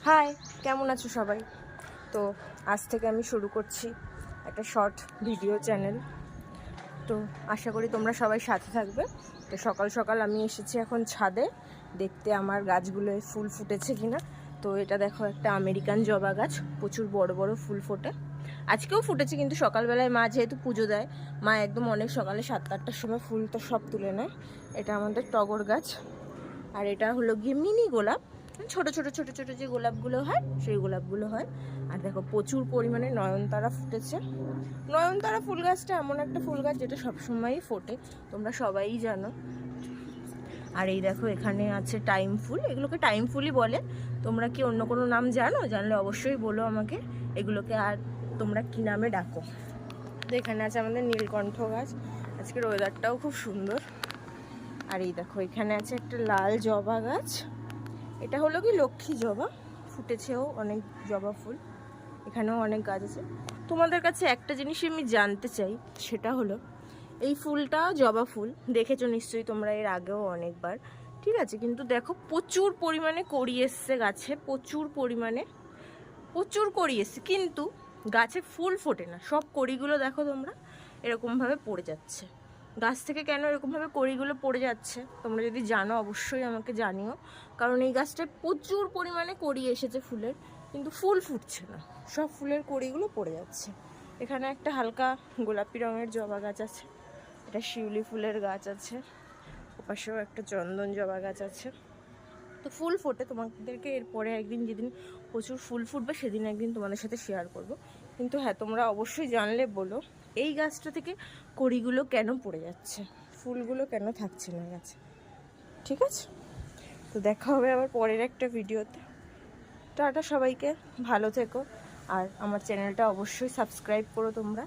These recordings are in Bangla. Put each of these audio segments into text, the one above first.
হাই, কেমন আছো সবাই? তো আজ থেকে আমি শুরু করছি একটা শর্ট ভিডিও চ্যানেল। তো আশা করি তোমরা সবাই সাথে থাকবে। তো সকাল সকাল আমি এসেছি এখন ছাদে দেখতে আমার গাছগুলোয় ফুল ফুটেছে কিনা। তো এটা দেখো, একটা আমেরিকান জবা গাছ, প্রচুর বড় বড় ফুল ফোটে। আজকেও ফুটেছে, কিন্তু সকালবেলায় মা যেহেতু পুজো দেয়, মা একদম অনেক সকালে 7-8টার সময় ফুল তো সব তুলে নেয়। এটা আমাদের টগর গাছ, আর এটা হলো গিয়ে মিনি গোলাপ, ছোট ছোট ছোট ছোট যে গোলাপগুলো হয় সেই গোলাপগুলো হয়। আর দেখো প্রচুর পরিমাণে নয়নতারা ফুটেছে। নয়নতারা ফুল গাছটা এমন একটা ফুল গাছ যেটা সবসময়ই ফোটে, তোমরা সবাই জানো। আর এই দেখো, এখানে আছে টাইম ফুল, এগুলোকে টাইম ফুলই বলে। তোমরা কি অন্য কোনো নাম জানো? জানলে অবশ্যই বলো আমাকে এগুলোকে, আর তোমরা কি নামে ডাকো। তো এখানে আছে আমাদের নীলকণ্ঠ গাছ, আজকের ওয়েদারটাও খুব সুন্দর। আর এই দেখো, এখানে আছে একটা লাল জবা গাছ, এটা হলো কি লক্ষ্মী জবা, ফুটেছেও অনেক জবা ফুল। এখানেও অনেক গাছ আছে। তোমাদের কাছে একটা জিনিসই আমি জানতে চাই, সেটা হলো এই ফুলটা জবা ফুল দেখেছো নিশ্চয়ই তোমরা এর আগেও অনেকবার, ঠিক আছে? কিন্তু দেখো প্রচুর পরিমাণে কড়ি এসছে গাছে, প্রচুর পরিমাণে প্রচুর কড়ি এসছে, কিন্তু গাছে ফুল ফোটে না। সব কড়িগুলো দেখো তোমরা এরকমভাবে পড়ে যাচ্ছে। গাছ থেকে কেন এরকমভাবে কড়িগুলো পড়ে যাচ্ছে তোমরা যদি জানো অবশ্যই আমাকে জানিও, কারণ এই গাছটায় প্রচুর পরিমাণে কড়ি এসেছে ফুলের, কিন্তু ফুল ফুটছে না, সব ফুলের কড়িগুলো পড়ে যাচ্ছে। এখানে একটা হালকা গোলাপি রঙের জবা গাছ আছে, এটা শিউলি ফুলের গাছ আছে, ওপাশেও একটা চন্দন জবা গাছ আছে। তো ফুল ফোটে, তোমাদেরকে এরপরে একদিন যেদিন প্রচুর ফুল ফুটবে সেদিন একদিন তোমাদের সাথে শেয়ার করব। কিন্তু হ্যাঁ, তোমরা অবশ্যই জানলে বলো এই গাছটা থেকে কড়িগুলো কেন পড়ে যাচ্ছে, ফুলগুলো কেন থাকছে না গাছে, ঠিক আছে? তো দেখা হবে আবার পরের একটা ভিডিওতে। টাটা সবাইকে, ভালো থেকো। আর আমার চ্যানেলটা অবশ্যই সাবস্ক্রাইব করো তোমরা,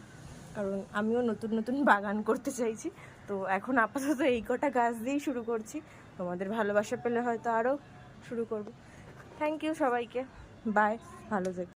কারণ আমিও নতুন নতুন বাগান করতে চাইছি। তো এখন আপাতত এই কটা গাছ দিয়েই শুরু করছি, তোমাদের ভালোবাসা পেলে হয়তো আরও শুরু করব। থ্যাংক ইউ সবাইকে, বাই, ভালো থেকো।